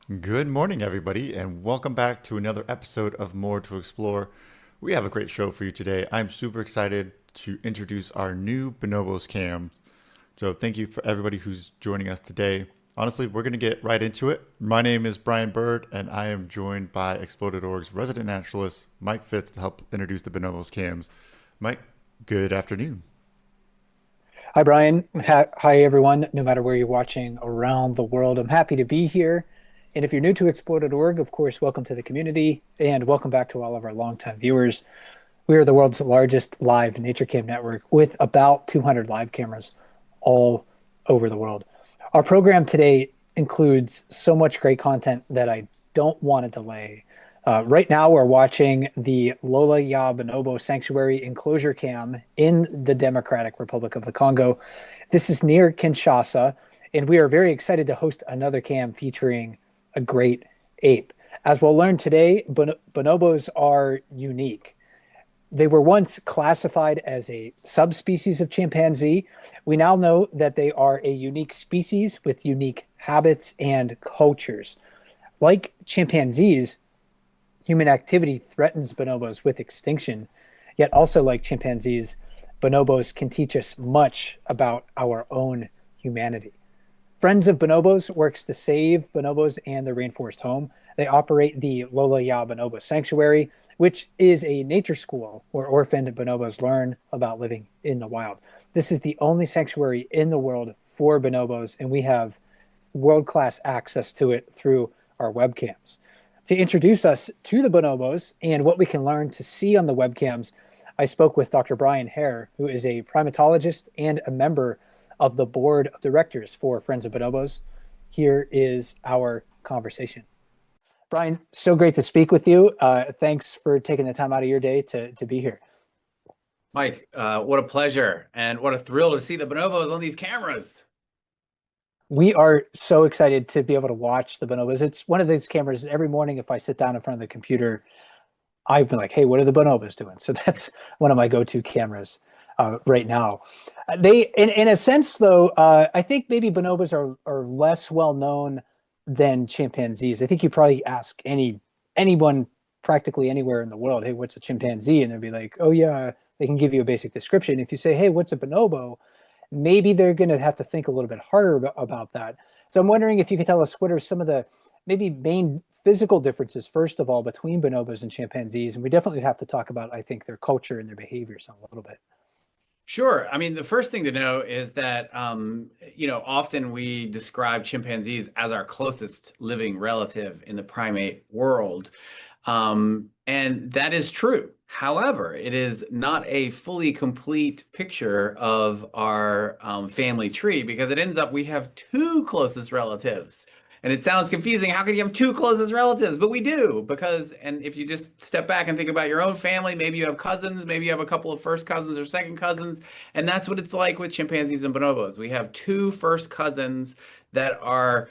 Good morning, everybody, and welcome back to another episode of More to Explore. We have a great show for you today. I'm super excited to introduce our new Bonobos cam. So, thank you for everybody who's joining us today. Honestly, we're going to get right into it. My name is Brian Bird, and I am joined by Exploded.org's resident naturalist, Mike Fitz, to help introduce the Bonobos cams. Mike, good afternoon. Hi, Brian. Hi, everyone. No matter where you're watching around the world, I'm happy to be here. And if you're new to Explore.org, of course, welcome to the community and welcome back to all of our longtime viewers. We are the world's largest live nature cam network with about 200 live cameras all over the world. Our program today includes so much great content that I don't want to delay. Right now, we're watching the Lola Bonobo Sanctuary enclosure cam in the Democratic Republic of the Congo. This is near Kinshasa, and we are very excited to host another cam featuring a great ape. As we'll learn today, bonobos are unique. They were once classified as a subspecies of chimpanzee. We now know that they are a unique species with unique habits and cultures. Like chimpanzees, human activity threatens bonobos with extinction, yet also like chimpanzees, bonobos can teach us much about our own humanity. Friends of Bonobos works to save bonobos and their rainforest home. They operate the Lola Bonobo Sanctuary, which is a nature school where orphaned bonobos learn about living in the wild. This is the only sanctuary in the world for bonobos, and we have world-class access to it through our webcams. To introduce us to the bonobos and what we can learn to see on the webcams, I spoke with Dr. Brian Hare, who is a primatologist and a member of the board of directors for Friends of Bonobos. Here is our conversation. Brian, so great to speak with you. Thanks for taking the time out of your day to be here. Mike, what a pleasure and what a thrill to see the bonobos on these cameras. We are so excited to be able to watch the bonobos. It's one of these cameras every morning. If I sit down in front of the computer, I've been like, hey, what are the bonobos doing? So that's one of my go-to cameras right now. In a sense, though, I think maybe bonobos are less well known than chimpanzees. I think you probably ask anyone practically anywhere in the world, hey, what's a chimpanzee? And they'll be like, oh yeah, they can give you a basic description. If you say, hey, what's a bonobo? Maybe they're going to have to think a little bit harder about that. So I'm wondering if you could tell us what are some of the maybe main physical differences, first of all, between bonobos and chimpanzees. And we definitely have to talk about, I think, their culture and their behaviors a little bit. Sure. I mean, the first thing to know is that, often we describe chimpanzees as our closest living relative in the primate world. And that is true. However, it is not a fully complete picture of our family tree because it ends up we have two closest relatives. And it sounds confusing. How can you have two closest relatives? But we do because, and if you just step back and think about your own family, maybe you have cousins, maybe you have a couple of first cousins or second cousins. And that's what it's like with chimpanzees and bonobos. We have two first cousins that are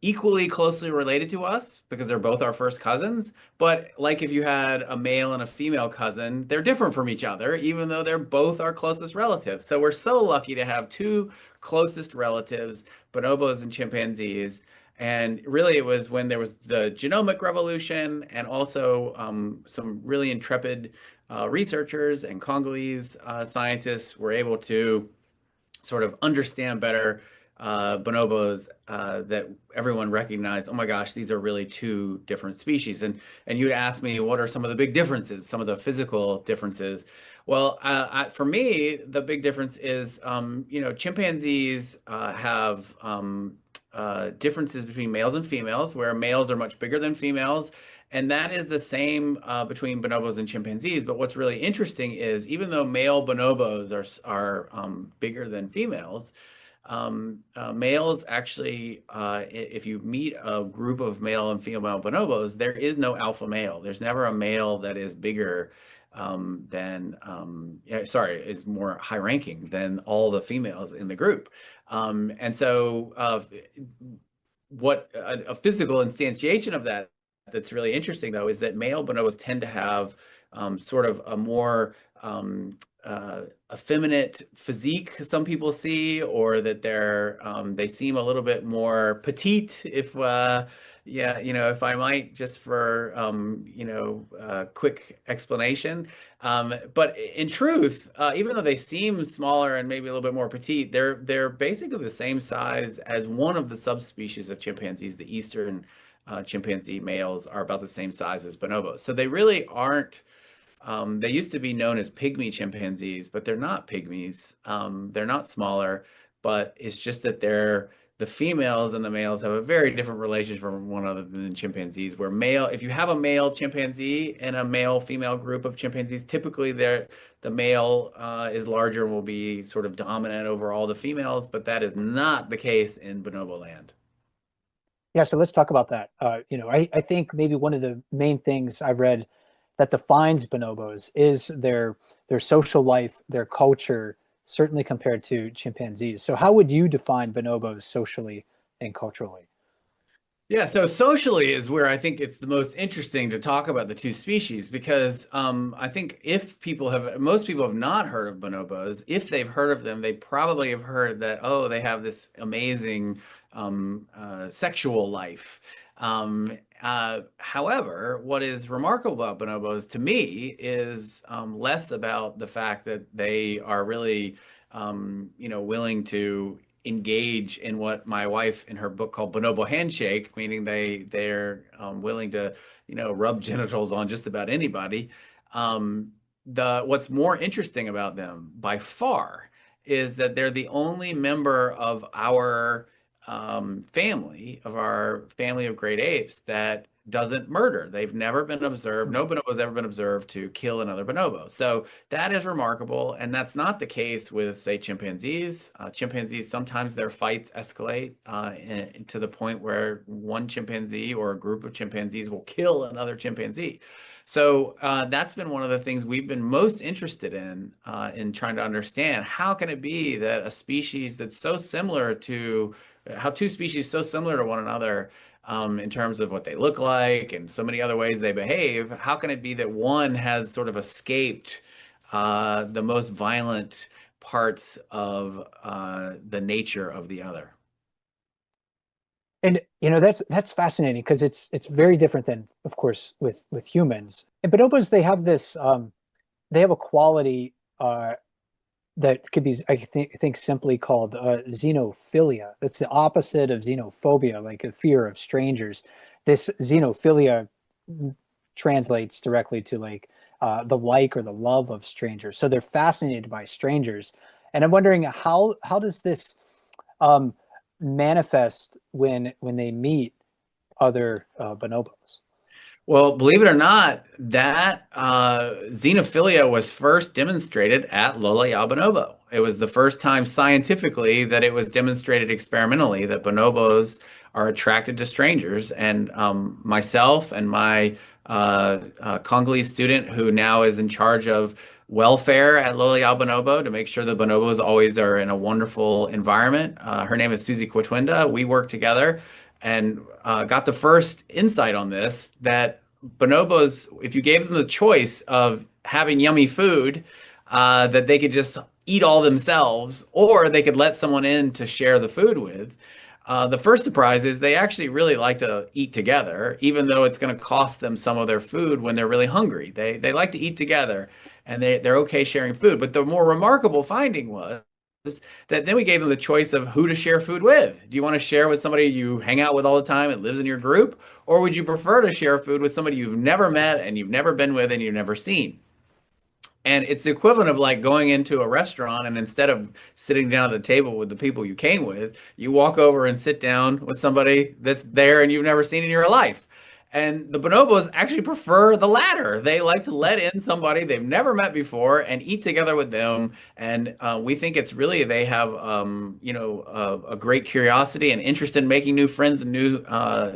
equally closely related to us because they're both our first cousins. But like if you had a male and a female cousin, they're different from each other, even though they're both our closest relatives. So we're so lucky to have two closest relatives, bonobos and chimpanzees. And really, it was when there was the genomic revolution and also some really intrepid researchers and Congolese scientists were able to sort of understand better bonobos that everyone recognized. Oh my gosh, these are really two different species. And you'd ask me, what are some of the big differences, some of the physical differences? Well, for me, the big difference is, chimpanzees have differences between males and females, where males are much bigger than females. And that is the same between bonobos and chimpanzees. But what's really interesting is even though male bonobos are bigger than females, males actually, if you meet a group of male and female bonobos, there is no alpha male. There's never a male that is bigger is more high ranking than all the females in the group. And so what a physical instantiation of that that's really interesting, though, is that male bonobos tend to have sort of a more effeminate physique, some people see, or that they seem a little bit more petite, if Yeah, if I might, just for quick explanation. But in truth, even though they seem smaller and maybe a little bit more petite, they're basically the same size as one of the subspecies of chimpanzees. The eastern chimpanzee males are about the same size as bonobos. So they really aren't. They used to be known as pygmy chimpanzees, but they're not pygmies. They're not smaller, but it's just that the females and the males have a very different relationship from one another than chimpanzees. Where if you have a male chimpanzee and a male female group of chimpanzees, typically the male is larger and will be sort of dominant over all the females, but that is not the case in bonobo land. Yeah, so let's talk about that. I think maybe one of the main things I've read that defines bonobos is their social life, their culture, certainly compared to chimpanzees. So how would you define bonobos socially and culturally? Yeah, so socially is where I think it's the most interesting to talk about the two species because I think most people have not heard of bonobos. If they've heard of them, they probably have heard that, oh, they have this amazing sexual life. However, what is remarkable about bonobos to me is less about the fact that they are really, willing to engage in what my wife in her book called Bonobo Handshake, meaning they're willing to, rub genitals on just about anybody. What's more interesting about them by far is that they're the only member of our family of great apes that doesn't murder. They've never been observed. No bonobo has ever been observed to kill another bonobo. So that is remarkable, and that's not the case with, say, chimpanzees. Chimpanzees, sometimes their fights escalate to the point where one chimpanzee or a group of chimpanzees will kill another chimpanzee. So that's been one of the things we've been most interested in trying to understand. How can it be that a species that's so similar to how two species so similar to one another in terms of what they look like and so many other ways they behave, how can it be that one has sort of escaped the most violent parts of the nature of the other? And that's fascinating because it's very different than, of course, with humans. And bonobos, they have a quality that could be, I think simply called xenophilia. That's the opposite of xenophobia, like a fear of strangers. This xenophilia translates directly to like the like or the love of strangers. So they're fascinated by strangers. And I'm wondering how does this um, manifest when they meet other bonobos? Well, believe it or not, that xenophilia was first demonstrated at Lola Bonobo. It was the first time scientifically that it was demonstrated experimentally that bonobos are attracted to strangers. And myself and my Congolese student, who now is in charge of welfare at Lola Bonobo to make sure the bonobos always are in a wonderful environment. Her name is Susie Quatwinda. We work together and got the first insight on this that bonobos, if you gave them the choice of having yummy food that they could just eat all themselves, or they could let someone in to share the food with. The first surprise is they actually really like to eat together, even though it's going to cost them some of their food when they're really hungry. They like to eat together, and they're okay sharing food. But the more remarkable finding was that then we gave them the choice of who to share food with. Do you want to share with somebody you hang out with all the time and lives in your group? Or would you prefer to share food with somebody you've never met and you've never been with and you've never seen? And it's the equivalent of like going into a restaurant and instead of sitting down at the table with the people you came with, you walk over and sit down with somebody that's there and you've never seen in your life. And the bonobos actually prefer the latter. They like to let in somebody they've never met before and eat together with them. And we think it's really they have, a great curiosity and interest in making new friends and new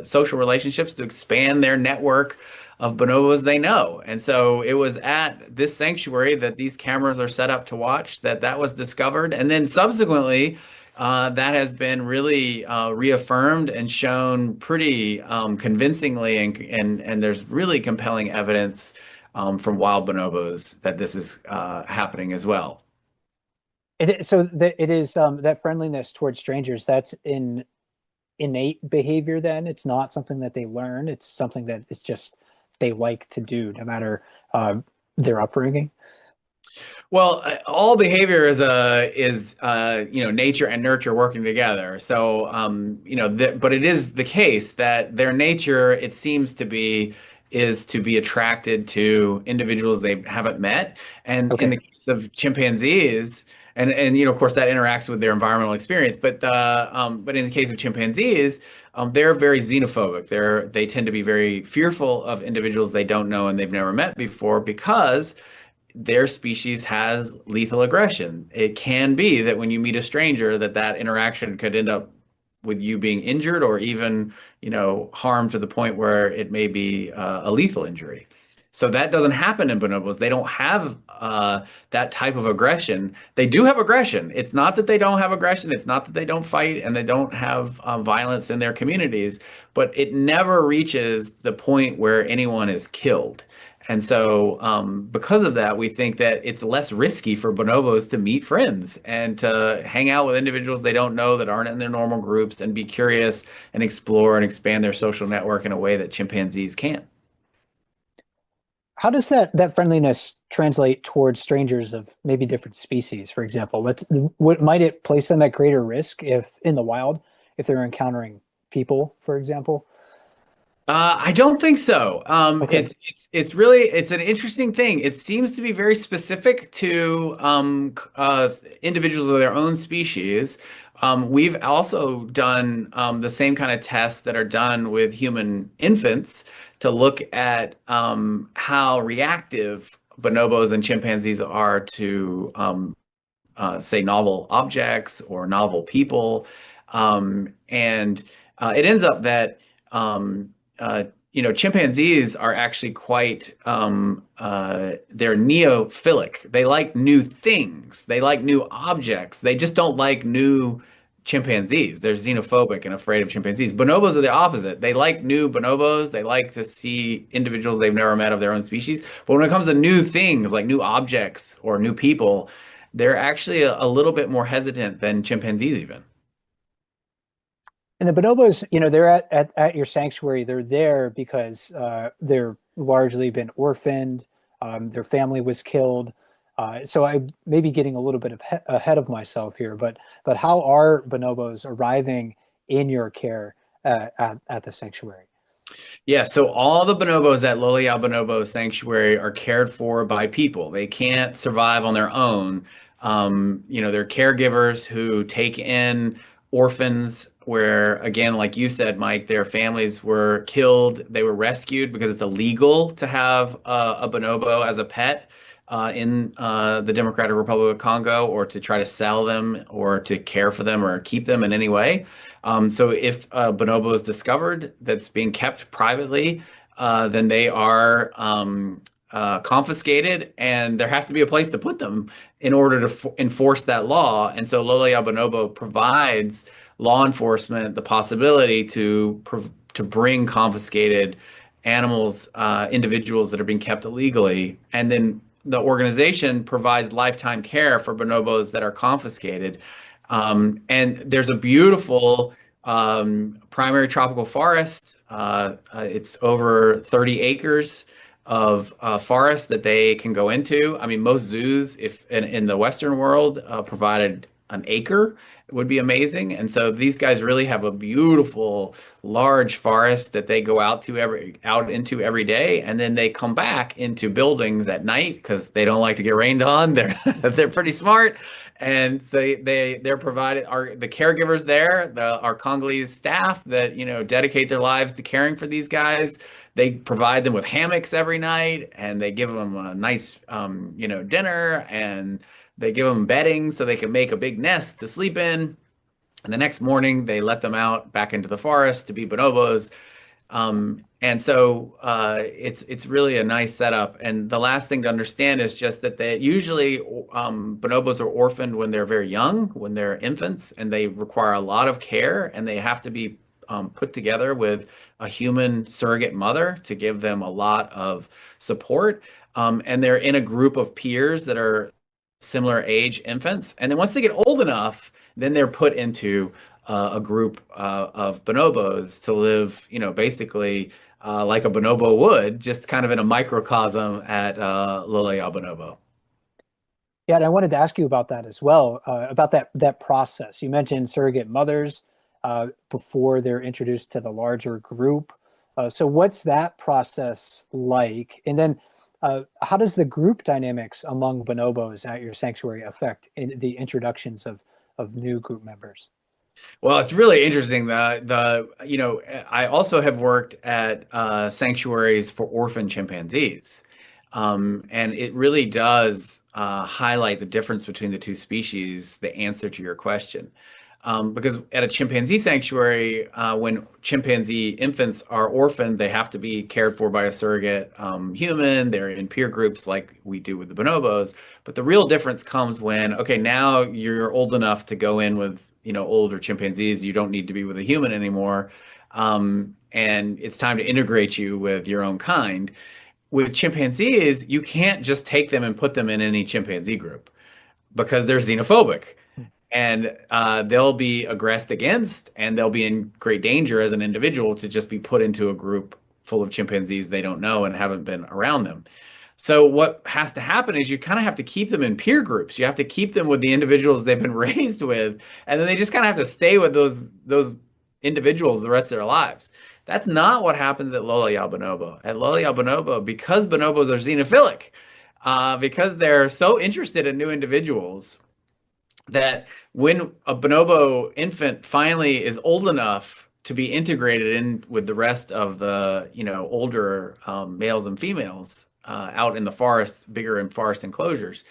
social relationships to expand their network of bonobos they know. And so it was at this sanctuary that these cameras are set up to watch that was discovered. And then subsequently, that has been really reaffirmed and shown pretty convincingly, and there's really compelling evidence from wild bonobos that this is happening as well. It is that friendliness towards strangers. That's in innate behavior then? It's not something that they learn. It's something that it's just they like to do no matter their upbringing. Well, all behavior is nature and nurture working together. So but it is the case that their nature, it seems to be, is to be attracted to individuals they haven't met. And in the Okay. case of chimpanzees, and of course that interacts with their environmental experience. But in the case of chimpanzees, they're very xenophobic. They tend to be very fearful of individuals they don't know and they've never met before because their species has lethal aggression. It can be that when you meet a stranger, that interaction could end up with you being injured or even, harmed to the point where it may be a lethal injury. So that doesn't happen in bonobos. They don't have that type of aggression. They do have aggression. It's not that they don't have aggression. It's not that they don't fight and they don't have violence in their communities, but it never reaches the point where anyone is killed. And so, because of that, we think that it's less risky for bonobos to meet friends and to hang out with individuals they don't know that aren't in their normal groups and be curious and explore and expand their social network in a way that chimpanzees can't. How does that friendliness translate towards strangers of maybe different species? For example, what might it place them at greater risk if in the wild if they're encountering people, for example? I don't think so. Okay. It's an interesting thing. It seems to be very specific to individuals of their own species. We've also done the same kind of tests that are done with human infants to look at how reactive bonobos and chimpanzees are to say novel objects or novel people. And it ends up that chimpanzees are actually quite they're neophilic. They like new things. They like new objects. They just don't like new chimpanzees. They're xenophobic and afraid of chimpanzees. Bonobos are the opposite. They like new bonobos. They like to see individuals they've never met of their own species. But when it comes to new things like new objects or new people, they're actually a little bit more hesitant than chimpanzees even. And the bonobos, they're at your sanctuary. They're there because they're largely been orphaned. Their family was killed. So I may be getting a little bit ahead of myself here, but how are bonobos arriving in your care at the sanctuary? Yeah, so all the bonobos at Lola Bonobo Sanctuary are cared for by people. They can't survive on their own. They're caregivers who take in orphans where, again, like you said, Mike, their families were killed. They were rescued because it's illegal to have a bonobo as a pet in the Democratic Republic of Congo, or to try to sell them or to care for them or keep them in any way. So if a bonobo is discovered that's being kept privately, then they are confiscated, and there has to be a place to put them in order to enforce that law. And so Lola Bonobo provides law enforcement the possibility to bring confiscated animals, individuals that are being kept illegally, and then the organization provides lifetime care for bonobos that are confiscated. And there's a beautiful primary tropical forest. It's over 30 acres of forest that they can go into. I mean, most zoos, if in the Western world, provided an acre, it would be amazing. And so these guys really have a beautiful, large forest that they go out into every day, and then they come back into buildings at night because they don't like to get rained on. They're pretty smart, and they're provided are the caregivers there, our Congolese staff that dedicate their lives to caring for these guys. They provide them with hammocks every night, and they give them a nice dinner, and they give them bedding so they can make a big nest to sleep in. And the next morning, they let them out back into the forest to be bonobos. And so it's really a nice setup. And the last thing to understand is just that they usually bonobos are orphaned when they're very young, when they're infants, and they require a lot of care, and they have to be put together with a human surrogate mother to give them a lot of support. And they're in a group of peers that are similar age infants. And then once they get old enough, then they're put into a group of bonobos to live, basically like a bonobo would, just kind of in a microcosm at Lola Bonobo. Yeah, and I wanted to ask you about that as well, about that process. You mentioned surrogate mothers before they're introduced to the larger group. So what's that process like? And then how does the group dynamics among bonobos at your sanctuary affect the introductions of new group members? Well, it's really interesting. I also have worked at sanctuaries for orphan chimpanzees, and it really does highlight the difference between the two species. The answer to your question, because at a chimpanzee sanctuary, when chimpanzee infants are orphaned, they have to be cared for by a surrogate human. They're in peer groups like we do with the bonobos. But the real difference comes when, okay, now you're old enough to go in with older chimpanzees. You don't need to be with a human anymore. And it's time to integrate you with your own kind. With chimpanzees, you can't just take them and put them in any chimpanzee group because they're xenophobic and they'll be aggressed against and they'll be in great danger as an individual to just be put into a group full of chimpanzees they don't know and haven't been around them. So what has to happen is you kind of have to keep them in peer groups. You have to keep them with the individuals they've been raised with, and then they just kind of have to stay with those individuals the rest of their lives. That's not what happens at Lola Bonobo. At Lola Bonobo, because bonobos are xenophilic, because they're so interested in new individuals, that when a bonobo infant finally is old enough to be integrated in with the rest of the older males and females out in the forest, bigger in forest enclosures,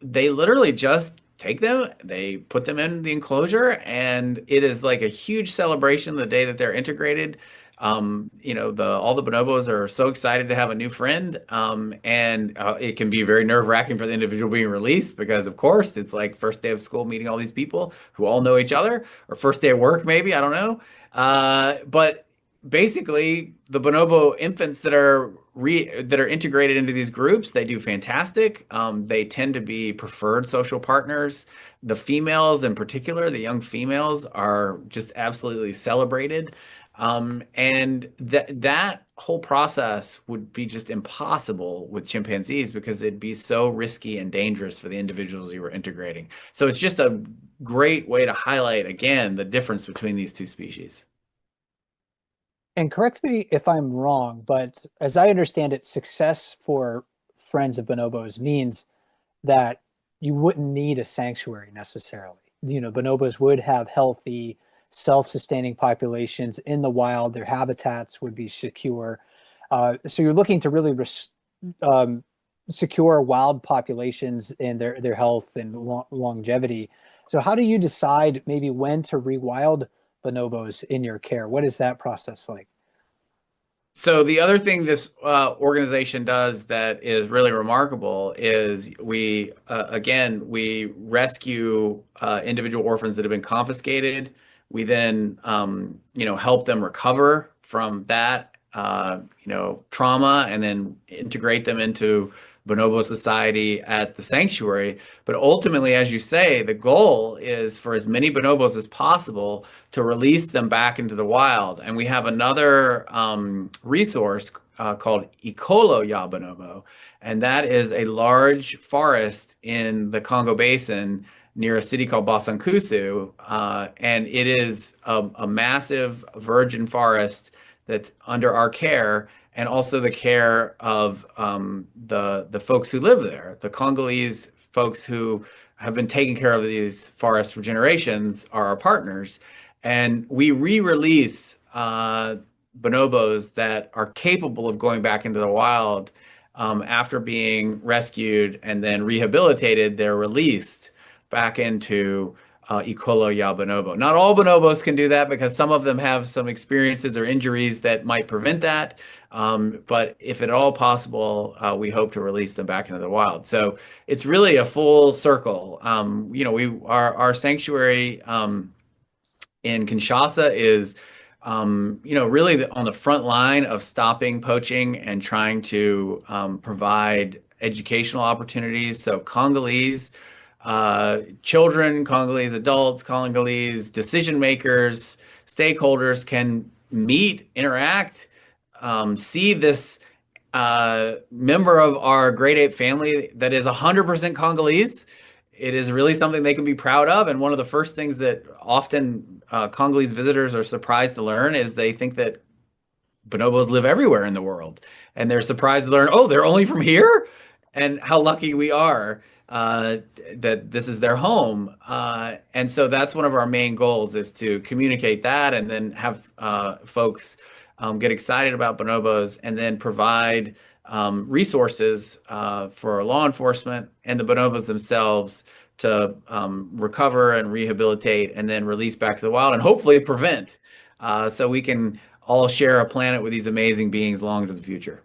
they literally just take them, they put them in the enclosure, and it is like a huge celebration the day that they're integrated. All the bonobos are so excited to have a new friend, and it can be very nerve-wracking for the individual being released because, of course, it's like first day of school meeting all these people who all know each other, or first day of work, maybe, I don't know. But basically, the bonobo infants that are integrated into these groups, they do fantastic. They tend to be preferred social partners. The females, in particular, the young females, are just absolutely celebrated. And that whole process would be just impossible with chimpanzees because it'd be so risky and dangerous for the individuals you were integrating. So it's just a great way to highlight, again, the difference between these two species. And correct me if I'm wrong, but as I understand it, success for Friends of Bonobos means that you wouldn't need a sanctuary necessarily. Bonobos would have healthy, self-sustaining populations in the wild. Their habitats would be secure. So you're looking to really secure wild populations and their health and longevity. So how do you decide maybe when to rewild bonobos in your care? What is that process like? So the other thing this organization does that is really remarkable is we rescue individual orphans that have been confiscated. We then help them recover from that trauma and then integrate them into bonobo society at the sanctuary. But ultimately, as you say, the goal is for as many bonobos as possible to release them back into the wild. And we have another resource called Ikolo Ya Bonobo, and that is a large forest in the Congo Basin near a city called Basankusu, and it is a massive virgin forest that's under our care and also the care of the folks who live there. The Congolese folks who have been taking care of these forests for generations are our partners. And we re-release bonobos that are capable of going back into the wild after being rescued and then rehabilitated. They're released back into Ikolo Ya Bonobo. Not all bonobos can do that because some of them have some experiences or injuries that might prevent that. But if at all possible, we hope to release them back into the wild. So it's really a full circle. Our sanctuary in Kinshasa is really on the front line of stopping poaching and trying to provide educational opportunities. So Congolese children, Congolese adults, Congolese decision makers, stakeholders can meet, interact, see this member of our great ape family that is 100% Congolese. It is really something they can be proud of. And one of the first things that often Congolese visitors are surprised to learn is they think that bonobos live everywhere in the world. And they're surprised to learn, oh, they're only from here? And how lucky we are uh, that this is their home. And so that's one of our main goals is to communicate that and then have folks get excited about bonobos and then provide resources for law enforcement and the bonobos themselves to recover and rehabilitate and then release back to the wild and hopefully prevent so we can all share a planet with these amazing beings long into the future.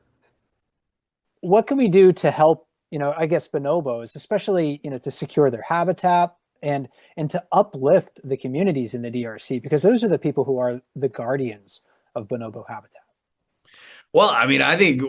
What can we do to help, I guess bonobos, especially, to secure their habitat and to uplift the communities in the DRC, because those are the people who are the guardians of bonobo habitat. Well, I mean, I think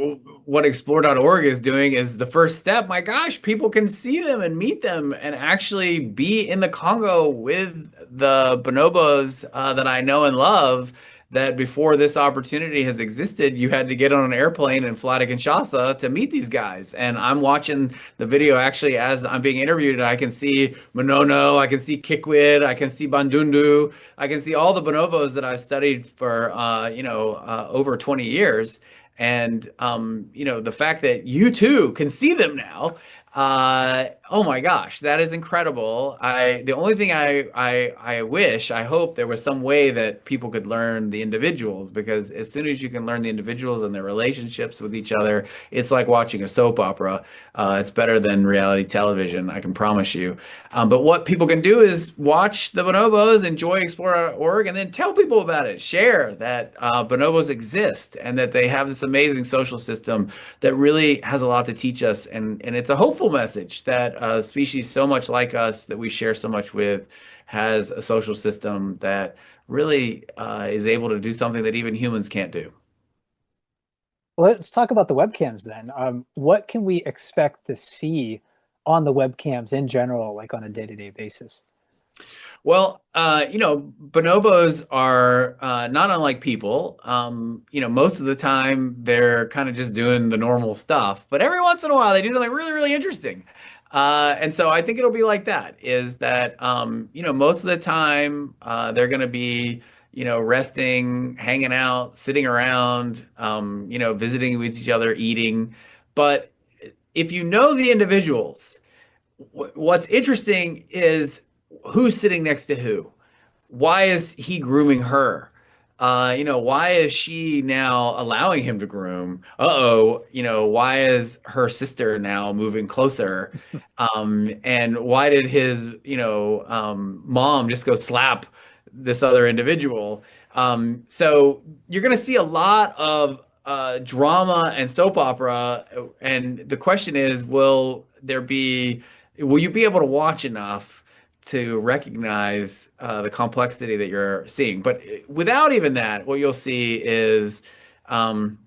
what explore.org is doing is the first step. My gosh, people can see them and meet them and actually be in the Congo with the bonobos that I know and love. That before this opportunity has existed, you had to get on an airplane and fly to Kinshasa to meet these guys. And I'm watching the video actually as I'm being interviewed, and I can see Monono, I can see Kikwit, I can see Bandundu, I can see all the bonobos that I've studied for over 20 years. And the fact that you too can see them now, oh my gosh, that is incredible. The only thing I hope there was some way that people could learn the individuals, because as soon as you can learn the individuals and their relationships with each other, it's like watching a soap opera. It's better than reality television, I can promise you. But what people can do is watch the bonobos, enjoy explore.org, and then tell people about it. Share that bonobos exist and that they have this amazing social system that really has a lot to teach us. And it's a hopeful message that a species so much like us that we share so much with has a social system that really is able to do something that even humans can't do. Let's talk about the webcams then. What can we expect to see on the webcams in general, like on a day-to-day basis? Well, bonobos are not unlike people. Most of the time they're kind of just doing the normal stuff, but every once in a while they do something really, really interesting. And so I think it'll be like that, is that, most of the time they're going to be, resting, hanging out, sitting around, visiting with each other, eating. But if you know the individuals, what's interesting is who's sitting next to who. Why is he grooming her? Why is she now allowing him to groom? Uh-oh, why is her sister now moving closer? And why did his, mom just go slap this other individual? So you're going to see a lot of drama and soap opera. And the question is, will you be able to watch enough to recognize the complexity that you're seeing? But without even that, what you'll see is, um,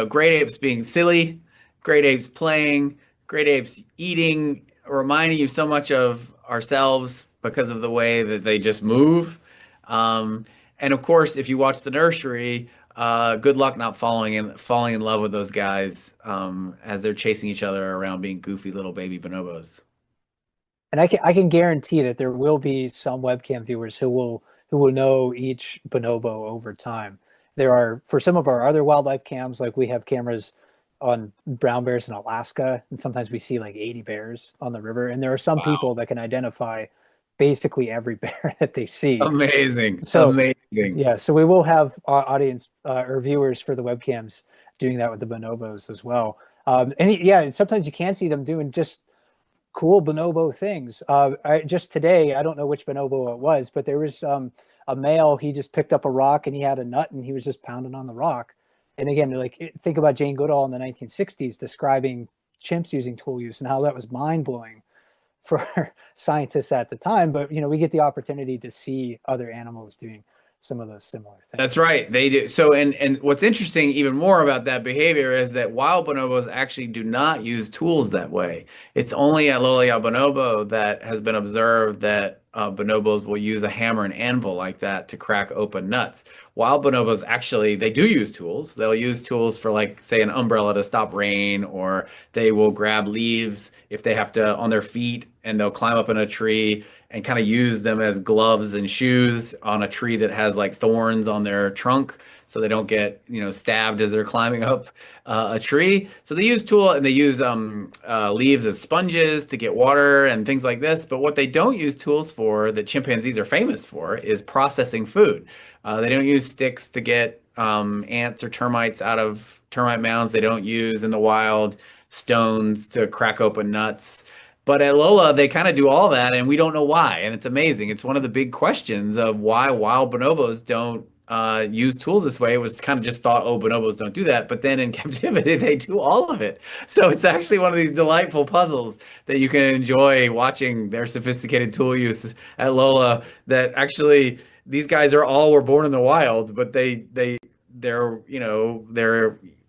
great apes being silly, great apes playing, great apes eating, reminding you so much of ourselves because of the way that they just move. Um, and of course, if you watch the nursery, good luck not falling in love with those guys as they're chasing each other around being goofy little baby bonobos. And I can guarantee that there will be some webcam viewers who will know each bonobo over time. There are, for some of our other wildlife cams, like we have cameras on brown bears in Alaska, and sometimes we see like 80 bears on the river. And there are some Wow. people that can identify basically every bear that they see. Amazing. So Amazing. yeah, so we will have audience or viewers for the webcams doing that with the bonobos as well. And sometimes you can see them doing just cool bonobo things. Just today, I don't know which bonobo it was, but there was a male. He just picked up a rock and he had a nut and he was just pounding on the rock. And again, like think about Jane Goodall in the 1960s describing chimps using tool use and how that was mind blowing for scientists at the time. But we get the opportunity to see other animals doing some of those similar That's things. right. They do. So, and what's interesting even more about that behavior is that wild bonobos actually do not use tools that way. It's only at Lola bonobo that has been observed that bonobos will use a hammer and anvil like that to crack open nuts. Wild bonobos actually, they do use tools. They'll use tools for, like, say, an umbrella to stop rain, or they will grab leaves if they have to on their feet, and they'll climb up in a tree and kind of use them as gloves and shoes on a tree that has like thorns on their trunk, so they don't get, stabbed as they're climbing up a tree. So they use tool, and they use leaves as sponges to get water and things like this. But what they don't use tools for, that chimpanzees are famous for, is processing food. They don't use sticks to get ants or termites out of termite mounds. They don't use in the wild stones to crack open nuts. But at Lola, they kind of do all that, and we don't know why. And it's amazing. It's one of the big questions of why wild bonobos don't use tools this way. It was kind of just thought, oh, bonobos don't do that. But then in captivity, they do all of it. So it's actually one of these delightful puzzles that you can enjoy watching their sophisticated tool use at Lola. That actually, these guys were born in the wild, but their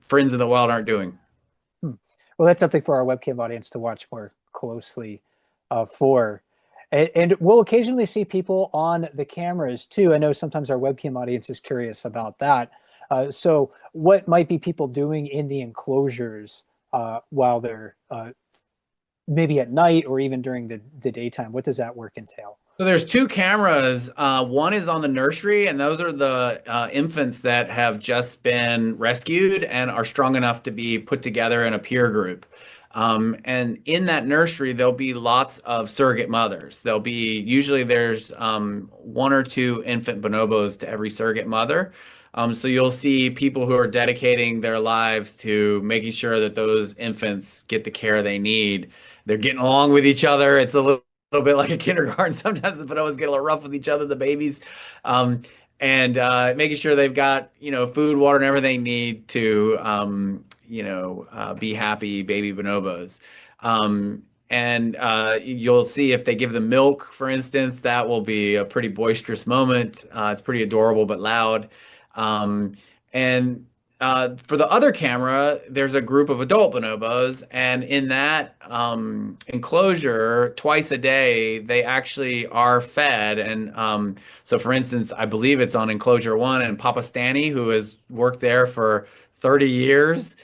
friends in the wild aren't doing. Hmm. Well, that's something for our webcam audience to watch more closely for. And we'll occasionally see people on the cameras too. I know sometimes our webcam audience is curious about that. So what might be people doing in the enclosures while they're maybe at night or even during the daytime? What does that work entail? So there's two cameras. One is on the nursery, and those are the infants that have just been rescued and are strong enough to be put together in a peer group. And in that nursery, there'll be lots of surrogate mothers. Usually there's one or two infant bonobos to every surrogate mother. So you'll see people who are dedicating their lives to making sure that those infants get the care they need. They're getting along with each other. It's a little bit like a kindergarten. Sometimes the bonobos get a little rough with each other, the babies, and making sure they've got, food, water, and everything they need to be happy baby bonobos. And you'll see if they give them milk, for instance, that will be a pretty boisterous moment. It's pretty adorable but loud. And for the other camera, there's a group of adult bonobos, and in that enclosure, twice a day, they actually are fed. And so, for instance, I believe it's on enclosure one, and Papa Stany, who has worked there for 30 years,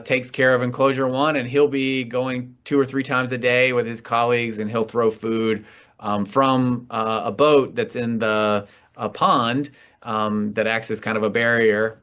takes care of enclosure one, and he'll be going 2 or 3 times a day with his colleagues, and he'll throw food from a boat that's in the pond that acts as kind of a barrier.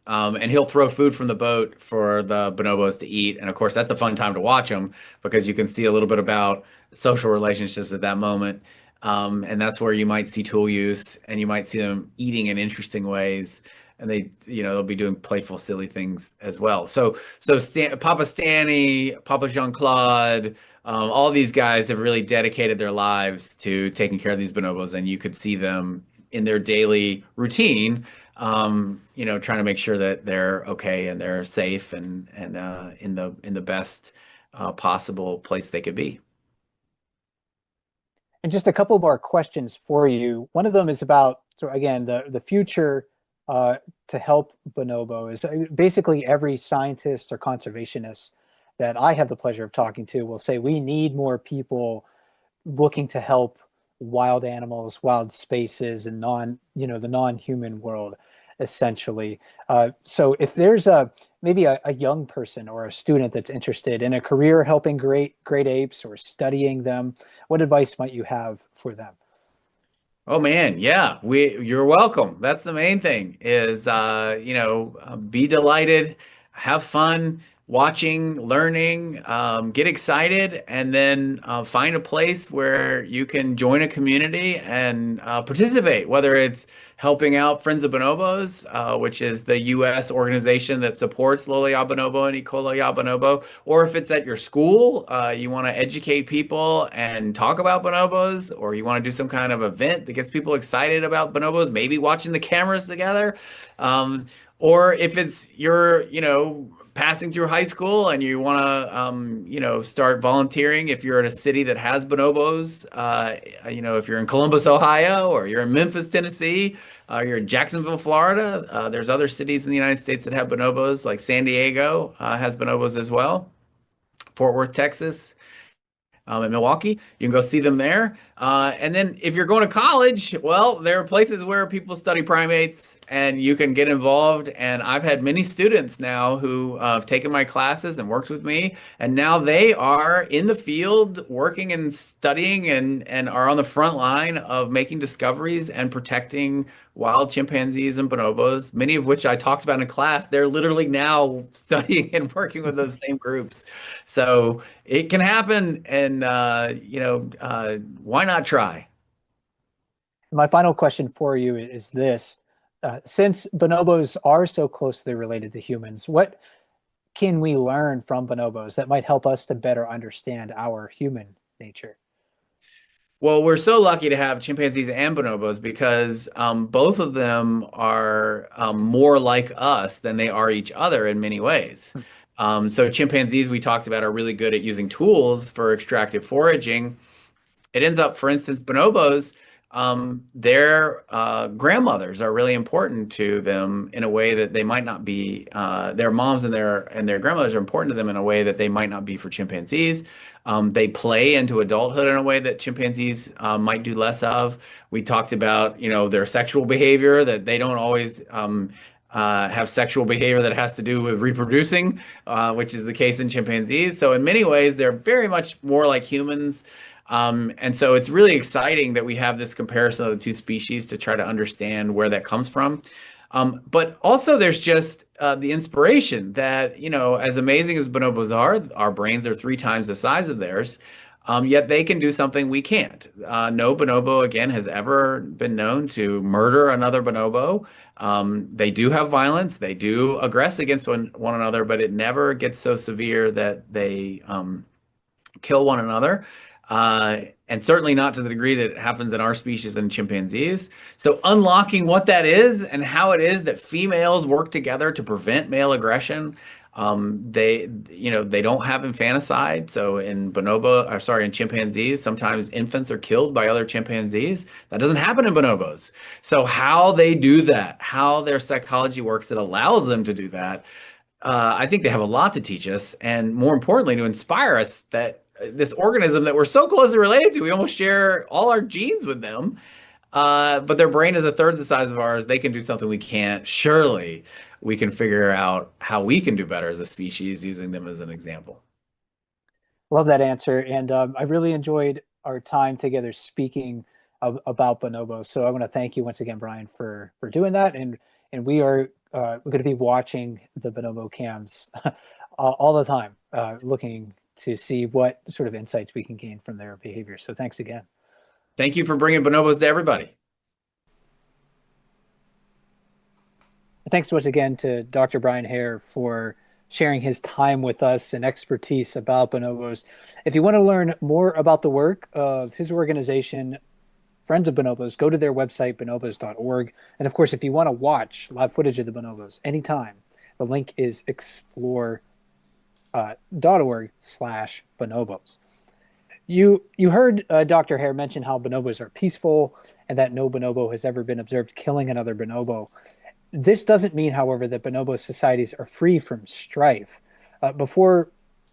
And he'll throw food from the boat for the bonobos to eat. And of course, that's a fun time to watch them, because you can see a little bit about social relationships at that moment. And that's where you might see tool use, and you might see them eating in interesting ways. And they'll be doing playful, silly things as well. So Papa Stany, Papa Jean-Claude, all these guys have really dedicated their lives to taking care of these bonobos, and you could see them in their daily routine, trying to make sure that they're okay and they're safe, and in the best possible place they could be. And just a couple more questions for you. One of them is about, so again, the future to help bonobos. Basically, every scientist or conservationist that I have the pleasure of talking to will say we need more people looking to help wild animals, wild spaces, and the non-human world, essentially. So if there's maybe a young person or a student that's interested in a career helping great apes or studying them, what advice might you have for them? Oh man, yeah, you're welcome. That's the main thing is, be delighted, have fun watching, learning, get excited, and then find a place where you can join a community and participate, whether it's helping out Friends of Bonobos, which is the U.S. organization that supports Lola Bonobo and Ikola Bonobo, or if it's at your school, you want to educate people and talk about bonobos, or you want to do some kind of event that gets people excited about bonobos, maybe watching the cameras together. Or if it's your, passing through high school and you want to, start volunteering, if you're at a city that has bonobos, if you're in Columbus, Ohio, or you're in Memphis, Tennessee, you're in Jacksonville, Florida, there's other cities in the United States that have bonobos, like San Diego has bonobos as well. Fort Worth, Texas, in Milwaukee. You can go see them there. And then if you're going to college, well, there are places where people study primates and you can get involved. And I've had many students now who have taken my classes and worked with me. And now they are in the field working and studying and are on the front line of making discoveries and protecting wild chimpanzees and bonobos, many of which I talked about in class. They're literally now studying and working with those same groups. So it can happen, and why not try? My final question for you is this. Since bonobos are so closely related to humans, what can we learn from bonobos that might help us to better understand our human nature? Well, we're so lucky to have chimpanzees and bonobos because both of them are more like us than they are each other in many ways. So chimpanzees, we talked about, are really good at using tools for extractive foraging. It ends up, for instance, bonobos, their grandmothers are really important to them in a way that they might not be. Their moms and their grandmothers are important to them in a way that they might not be for chimpanzees. They play into adulthood in a way that chimpanzees might do less of. We talked about, their sexual behavior, that they don't always have sexual behavior that has to do with reproducing, which is the case in chimpanzees. So in many ways, they're very much more like humans. And so it's really exciting that we have this comparison of the two species to try to understand where that comes from. But also there's just the inspiration that, as amazing as bonobos are, our brains are 3 times the size of theirs, yet they can do something we can't. No bonobo, again, has ever been known to murder another bonobo. They do have violence, they do aggress against one another, but it never gets so severe that they kill one another. And certainly not to the degree that happens in our species and chimpanzees. So unlocking what that is and how it is that females work together to prevent male aggression. They don't have infanticide. So in chimpanzees, sometimes infants are killed by other chimpanzees. That doesn't happen in bonobos. So how they do that, how their psychology works that allows them to do that, I think they have a lot to teach us, and more importantly, to inspire us that this organism that we're so closely related to, we almost share all our genes with them, but their brain is 1/3 the size of ours. They can do something we can't. Surely we can figure out how we can do better as a species using them as an example. Love that answer. And I really enjoyed our time together speaking about bonobos. So I want to thank you once again, Brian, for doing that. And we're going to be watching the bonobo cams all the time, looking to see what sort of insights we can gain from their behavior. So thanks again. Thank you for bringing bonobos to everybody. Thanks once again to Dr. Brian Hare for sharing his time with us and expertise about bonobos. If you want to learn more about the work of his organization, Friends of Bonobos, go to their website, bonobos.org. And of course, if you want to watch live footage of the bonobos anytime, the link is explore.org/bonobos. You heard Dr. Hare mention how bonobos are peaceful and that no bonobo has ever been observed killing another bonobo. This doesn't mean, however, that bonobo societies are free from strife. Before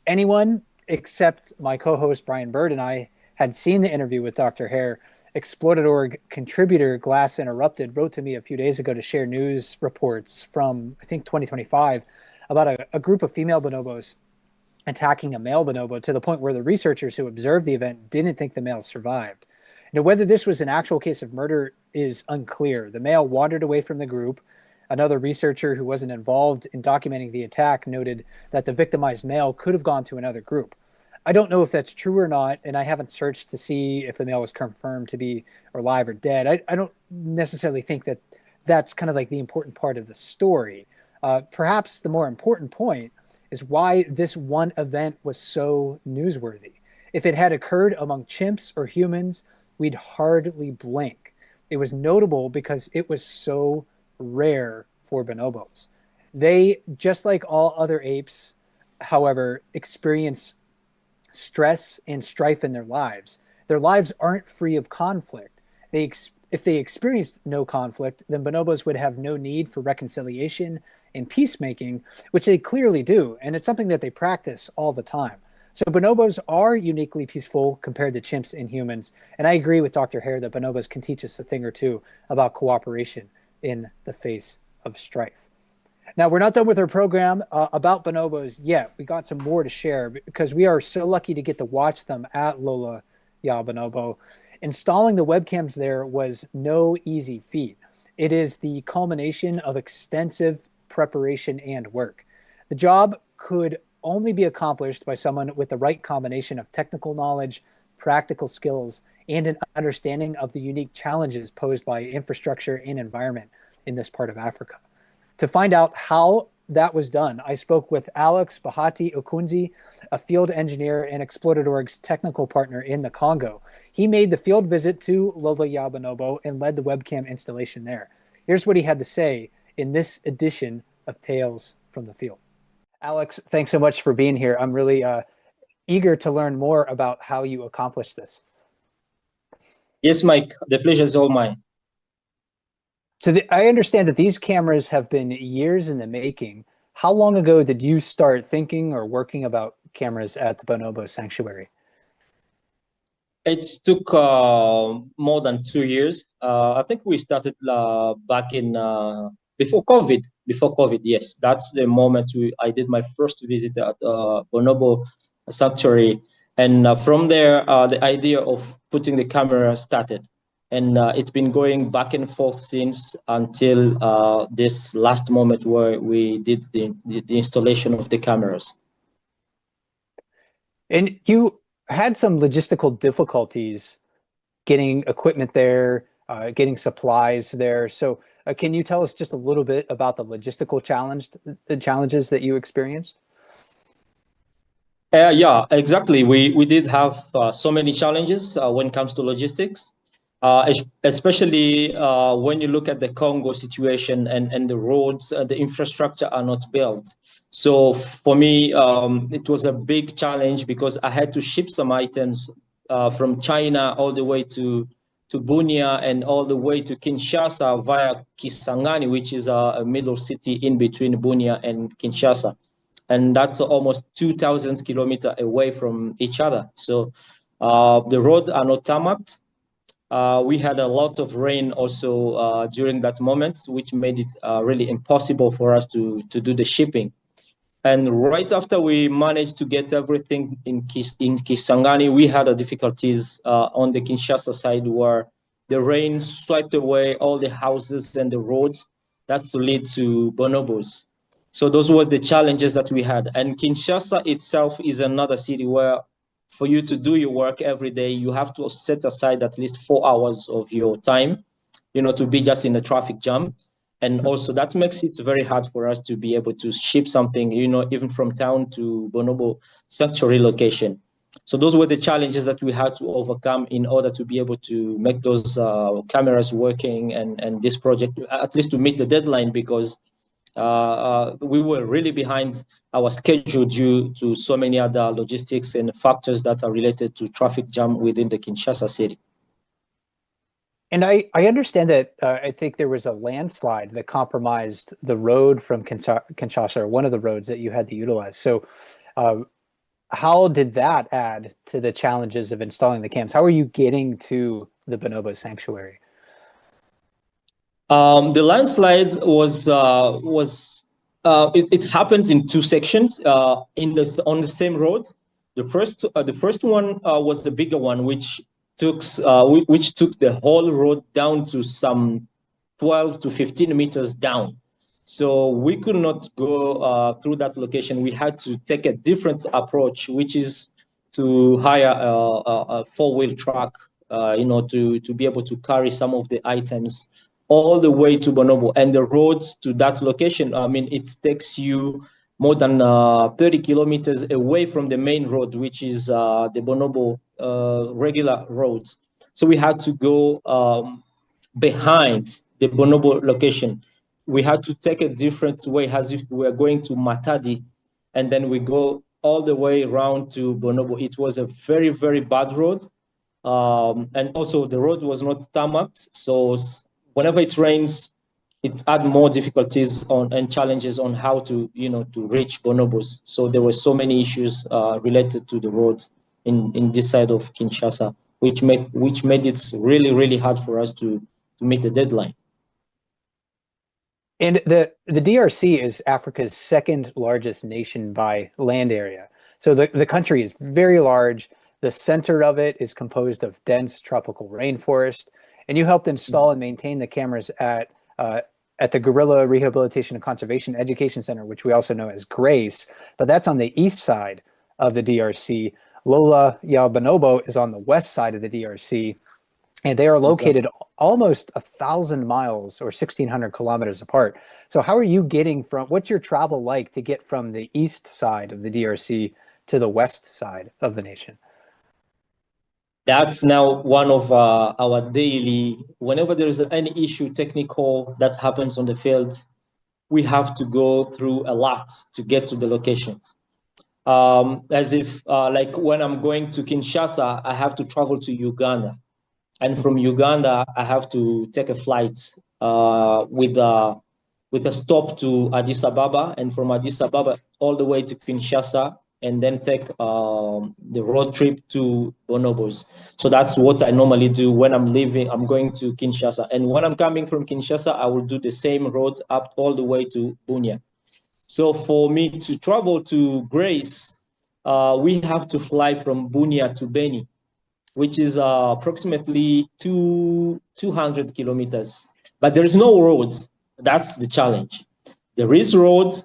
anyone except my co-host Brian Bird and I had seen the interview with Dr. Hare, Explore.org contributor Glass Interrupted wrote to me a few days ago to share news reports from, I think, 2025 about a group of female bonobos attacking a male bonobo to the point where the researchers who observed the event didn't think the male survived. Now, whether this was an actual case of murder is unclear. The male wandered away from the group. Another researcher who wasn't involved in documenting the attack noted that the victimized male could have gone to another group. I don't know if that's true or not, and I haven't searched to see if the male was confirmed to be alive or dead. I don't necessarily think that that's kind of like the important part of the story. Perhaps the more important point is why this one event was so newsworthy. If it had occurred among chimps or humans, we'd hardly blink. It was notable because it was so rare for bonobos. They, just like all other apes, however, experience stress and strife in their lives. Their lives aren't free of conflict. If they experienced no conflict, then bonobos would have no need for reconciliation and peacemaking, which they clearly do. And it's something that they practice all the time. So bonobos are uniquely peaceful compared to chimps and humans. And I agree with Dr. Hare that bonobos can teach us a thing or two about cooperation in the face of strife. Now, we're not done with our program about bonobos yet. We got some more to share because we are so lucky to get to watch them at Lola Ya Bonobo. Installing the webcams there was no easy feat. It is the culmination of extensive preparation and work. The job could only be accomplished by someone with the right combination of technical knowledge, practical skills, and an understanding of the unique challenges posed by infrastructure and environment in this part of Africa. To find out how that was done, I spoke with Alex Bahati-Okuonzi, a field engineer and Explorer's technical partner in the Congo. He made the field visit to Lola Ya Bonobo and led the webcam installation there. Here's what he had to say in this edition of Tales from the Field. Alex, thanks so much for being here. I'm really eager to learn more about how you accomplished this. Yes, Mike, the pleasure is all mine. So I understand that these cameras have been years in the making. How long ago did you start thinking or working about cameras at the Bonobo Sanctuary? It took more than 2 years. I think we started back in before COVID. Before COVID, yes, that's the moment I did my first visit at Bonobo Sanctuary, and from there, the idea of putting the camera started. And it's been going back and forth since until this last moment where we did the installation of the cameras. And you had some logistical difficulties getting equipment there, getting supplies there. So can you tell us just a little bit about the logistical challenges that you experienced? Yeah, exactly. We did have so many challenges when it comes to logistics. Especially when you look at the Congo situation and the roads, the infrastructure are not built. So for me, it was a big challenge because I had to ship some items from China all the way to Bunia and all the way to Kinshasa via Kisangani, which is a middle city in between Bunia and Kinshasa. And that's almost 2,000 kilometers away from each other. So the roads are not tarmacked. We had a lot of rain also during that moment, which made it really impossible for us to do the shipping. And right after we managed to get everything in Kisangani, we had difficulties on the Kinshasa side where the rain swept away all the houses and the roads that lead to bonobos. So those were the challenges that we had. And Kinshasa itself is another city where for you to do your work every day, you have to set aside at least 4 hours of your time, to be just in a traffic jam. And also that makes it very hard for us to be able to ship something, even from town to Bonobo Sanctuary location. So those were the challenges that we had to overcome in order to be able to make those cameras working and this project, at least to meet the deadline, because we were really behind our schedule due to so many other logistics and factors that are related to traffic jam within the Kinshasa city. And I understand that I think there was a landslide that compromised the road from Kinshasa, or one of the roads that you had to utilize. So how did that add to the challenges of installing the cams? How are you getting to the Bonobo Sanctuary? The landslide it happened in two sections on the same road. The first one was the bigger one, which took the whole road down to some 12 to 15 meters down. So we could not go through that location. We had to take a different approach, which is to hire a four-wheel truck, to be able to carry some of the items all the way to Bonobo. And the roads to that location, it takes you more than 30 kilometers away from the main road, which is the Bonobo regular roads. So we had to go behind the Bonobo location. we had to take a different way as if we were going to Matadi, and then we go all the way around to Bonobo. It was a very, very bad road. And also the road was not tarmacked. So whenever it rains, it's add more difficulties on and challenges on how to, to reach bonobos. So there were so many issues related to the roads in this side of Kinshasa, which made it really, really hard for us to meet the deadline. And the DRC is Africa's second largest nation by land area. So the country is very large. The center of it is composed of dense tropical rainforest. And you helped install and maintain the cameras at the Gorilla Rehabilitation and Conservation Education Center, which we also know as GRACE, but that's on the east side of the DRC. Lola ya Bonobo is on the west side of the DRC. And they are located almost 1,000 miles or 1,600 kilometers apart. So how are you getting what's your travel like to get from the east side of the DRC to the west side of the nation? That's now one of our daily, whenever there's any issue technical that happens on the field, we have to go through a lot to get to the locations. As if like when I'm going to Kinshasa, I have to travel to Uganda. And from Uganda, I have to take a flight with a stop to Addis Ababa, and from Addis Ababa all the way to Kinshasa, and then take the road trip to Bonobos. So that's what I normally do when I'm leaving. I'm going to Kinshasa. And when I'm coming from Kinshasa, I will do the same road up all the way to Bunia. So for me to travel to Grace, we have to fly from Bunia to Beni, which is approximately 200 kilometers. But there is no road. That's the challenge. There is road,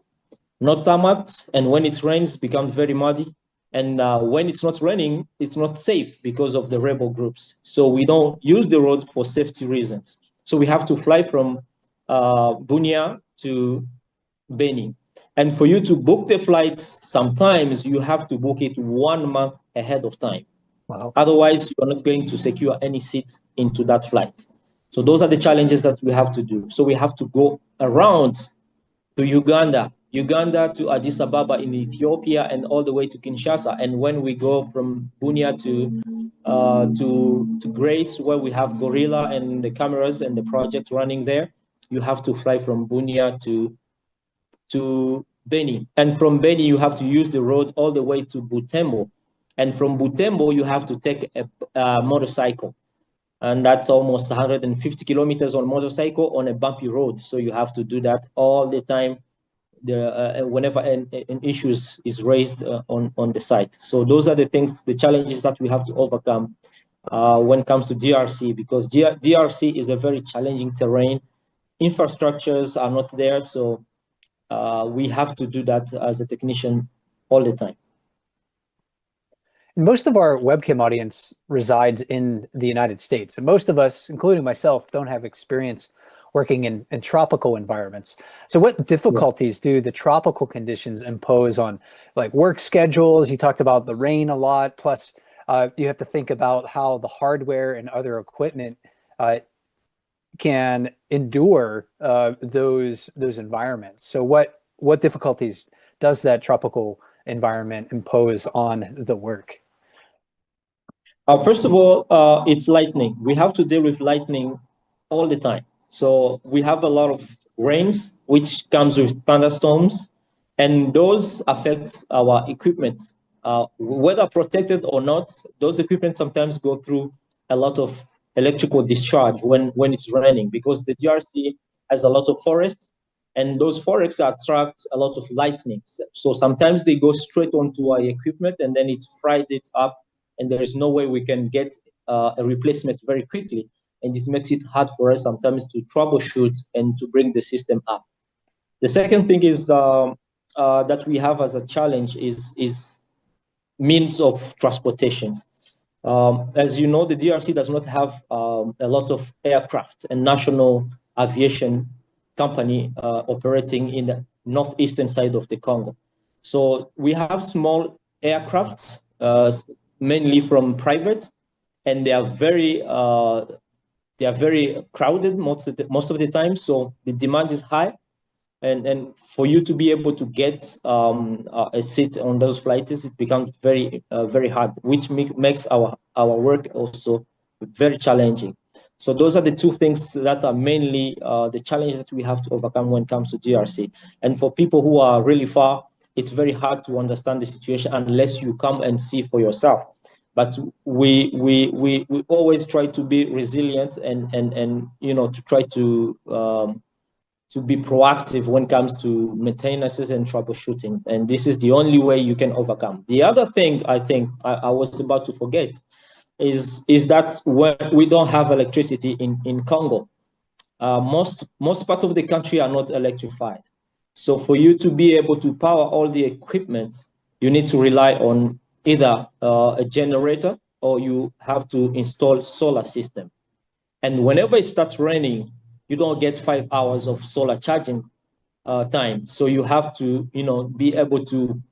not tarmacked, and when it rains, it becomes very muddy. And when it's not raining, it's not safe because of the rebel groups. So we don't use the road for safety reasons. So we have to fly from Bunia to Beni. And for you to book the flights, sometimes you have to book it 1 month ahead of time. Wow. Otherwise, you're not going to secure any seats into that flight. So those are the challenges that we have to do. So we have to go around to Uganda to Addis Ababa in Ethiopia, and all the way to Kinshasa. And when we go from Bunia to Grace, where we have Gorilla and the cameras and the project running there, you have to fly from Bunia to Beni. And from Beni, you have to use the road all the way to Butembo. And from Butembo, you have to take a motorcycle. And that's almost 150 kilometers on motorcycle on a bumpy road. So you have to do that all the time, whenever an issue is raised on the site. So those are the things, the challenges that we have to overcome when it comes to DRC, because DRC is a very challenging terrain. Infrastructures are not there. So we have to do that as a technician all the time. Most of our webcam audience resides in the United States, and most of us, including myself, don't have experience working in tropical environments. So what difficulties do the tropical conditions impose on like work schedules? You talked about the rain a lot, plus you have to think about how the hardware and other equipment can endure those environments. So what difficulties does that tropical environment impose on the work? First of all, it's lightning. We have to deal with lightning all the time. So we have a lot of rains, which comes with thunderstorms, and those affects our equipment. Whether protected or not, those equipment sometimes go through a lot of electrical discharge when it's raining, because the DRC has a lot of forests, and those forests attract a lot of lightning. So sometimes they go straight onto our equipment, and then it fried it up, and there is no way we can get a replacement very quickly. And it makes it hard for us sometimes to troubleshoot and to bring the system up. The second thing is that we have as a challenge is means of transportation. As you know, the DRC does not have a lot of aircraft and national aviation company operating in the northeastern side of the Congo. So we have small aircraft, mainly from private, and they are very they are very crowded most of the time, so the demand is high. And for you to be able to get a seat on those flights, it becomes very hard, which makes our work also very challenging. So those are the two things that are mainly the challenges that we have to overcome when it comes to DRC. And for people who are really far, it's very hard to understand the situation unless you come and see for yourself. But we always try to be resilient and you know, to try to be proactive when it comes to maintenances and troubleshooting. And this is the only way you can overcome. The other thing I think I was about to forget is that when we don't have electricity in Congo, most part of the country are not electrified. So for you to be able to power all the equipment, you need to rely on either a generator or you have to install solar system. And whenever it starts raining, you don't get 5 hours of solar charging time. So you have to, you know, be able to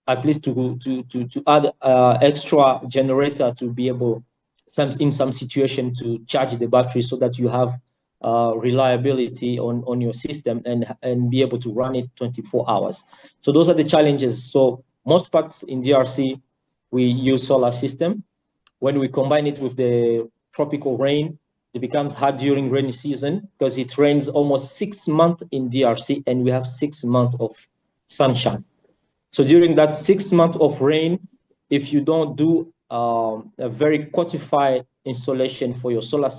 at least to add extra generator to be able, in some situation, to charge the battery so that you have reliability on your system and be able to run it 24 hours. So those are the challenges. So most parts in DRC, we use solar system. When we combine it with the tropical rain, it becomes hard during rainy season because it rains almost 6 months in DRC and we have 6 months of sunshine. So during that 6 months of rain, if you don't do a very quantified installation for your solar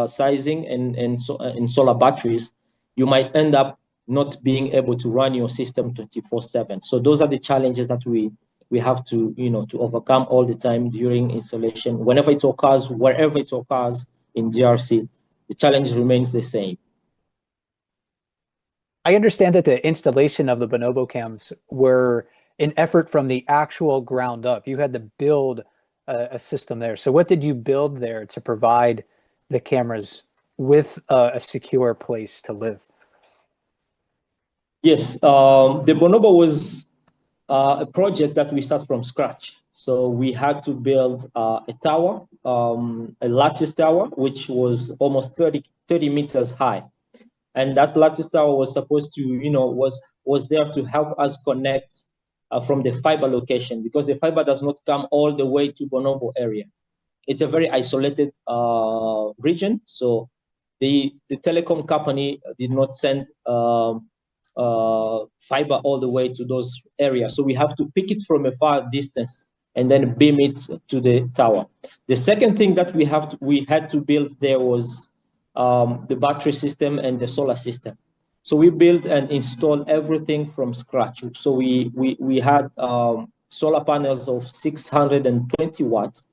sizing and solar batteries, you might end up not being able to run your system 24/7. So those are the challenges that we have to, you know, to overcome all the time during installation. Whenever it occurs, wherever it occurs in DRC, the challenge remains the same. I understand that the installation of the Bonobo cams were an effort from the actual ground up. You had to build a system there. So what did you build there to provide the cameras with a secure place to live? Yes, the Bonobo was a project that we start from scratch. So we had to build a tower, a lattice tower, which was almost 30 meters high. And that lattice tower was supposed to, you know, was there to help us connect from the fiber location, because the fiber does not come all the way to Bonobo area. It's a very isolated region. So the telecom company did not send fiber all the way to those areas. So we have to pick it from a far distance and then beam it to the tower. The second thing that we had to build there was the battery system and the solar system. So we built and installed everything from scratch. So we had solar panels of 620 watts.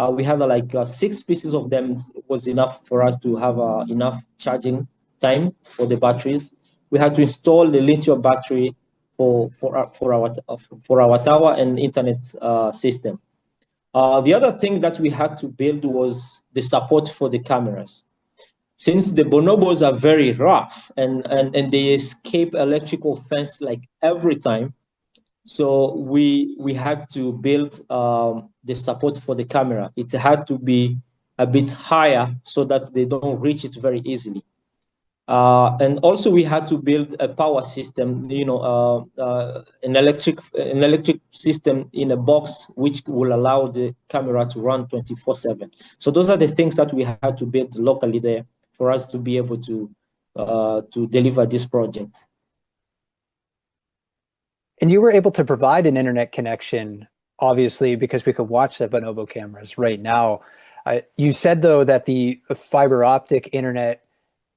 We had like 6 pieces of them was enough for us to have enough charging time for the batteries. We had to install the lithium battery for our tower and internet system. The other thing that we had to build was the support for the cameras. Since the bonobos are very rough and they escape electrical fence like every time, so we had to build the support for the camera. It had to be a bit higher so that they don't reach it very easily. And also we had to build a power system, you know, an electric system in a box which will allow the camera to run 24/7. So those are the things that we had to build locally there for us to be able to deliver this project. And you were able to provide an internet connection, obviously, because we could watch the Bonobo cameras right now. You said, though, that the fiber optic internet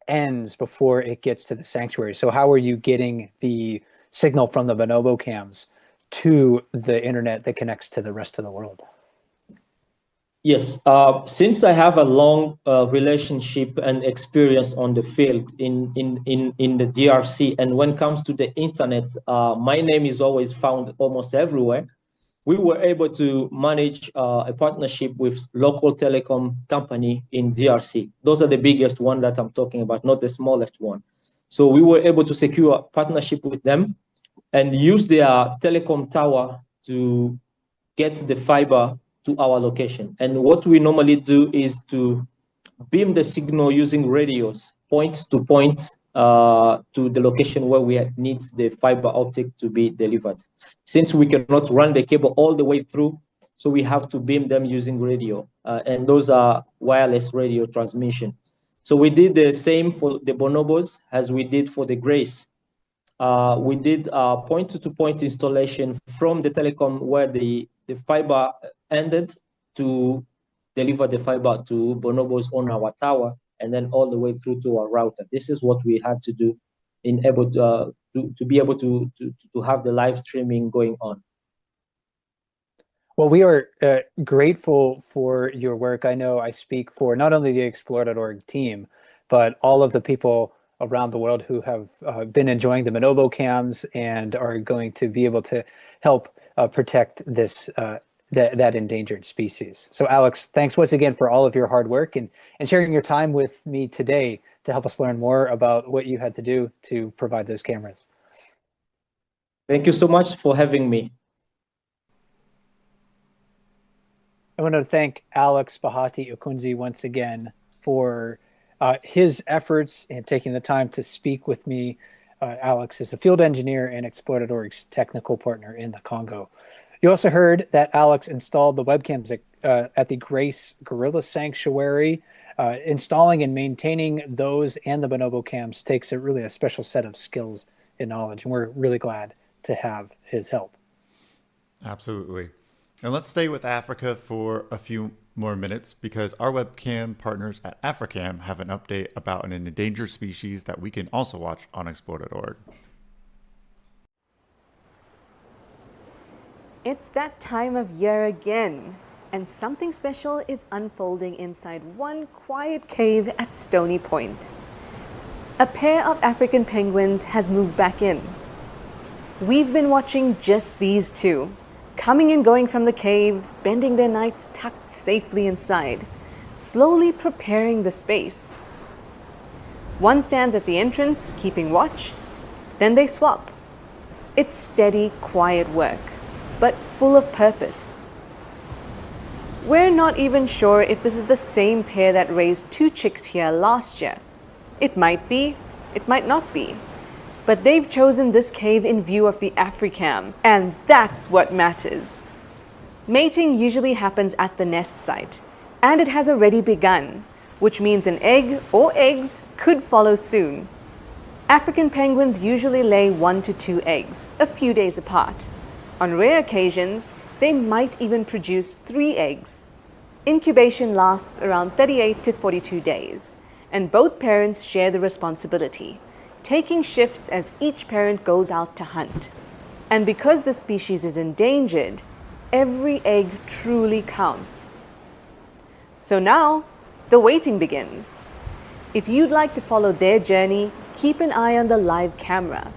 ends before it gets to the sanctuary. So how are you getting the signal from the Bonobo cams to the internet that connects to the rest of the world? Yes, since I have a long relationship and experience on the field in the DRC, and when it comes to the internet, my name is always found almost everywhere. We were able to manage a partnership with local telecom company in DRC. Those are the biggest one that I'm talking about, not the smallest one. So we were able to secure a partnership with them and use their telecom tower to get the fiber to our location. And what we normally do is to beam the signal using radios, point to point, to the location where we need the fiber optic to be delivered. Since we cannot run the cable all the way through, so we have to beam them using radio, and those are wireless radio transmission. So we did the same for the bonobos as we did for the grays. We did point-to-point installation from the telecom where the fiber ended to deliver the fiber to bonobos on our tower, and then all the way through to our router. This is what we had to do in able to be able to have the live streaming going on. Well, we are grateful for your work. I know I speak for not only the Explore.org team, but all of the people around the world who have been enjoying the Bonobo cams and are going to be able to help protect this that endangered species. So Alex, thanks once again for all of your hard work and sharing your time with me today to help us learn more about what you had to do to provide those cameras. Thank you so much for having me. I want to thank Alex Bahati-Okuonzi once again for his efforts and taking the time to speak with me. Alex is a field engineer and Explore.org's technical partner in the Congo. You also heard that Alex installed the webcams at the Grace Gorilla Sanctuary. Installing and maintaining those and the Bonobo cams takes really a special set of skills and knowledge, and we're really glad to have his help. Absolutely. And let's stay with Africa for a few more minutes because our webcam partners at Africam have an update about an endangered species that we can also watch on Explore.org. It's that time of year again, and something special is unfolding inside one quiet cave at Stony Point. A pair of African penguins has moved back in. We've been watching just these two, coming and going from the cave, spending their nights tucked safely inside, slowly preparing the space. One stands at the entrance, keeping watch, then they swap. It's steady, quiet work, but full of purpose. We're not even sure if this is the same pair that raised 2 chicks here last year. It might be, it might not be. But they've chosen this cave in view of the Africam, and that's what matters. Mating usually happens at the nest site, and it has already begun, which means an egg or eggs could follow soon. African penguins usually lay 1 to 2 eggs, a few days apart. On rare occasions, they might even produce 3 eggs. Incubation lasts around 38 to 42 days, and both parents share the responsibility, taking shifts as each parent goes out to hunt. And because the species is endangered, every egg truly counts. So now, the waiting begins. If you'd like to follow their journey, keep an eye on the live camera.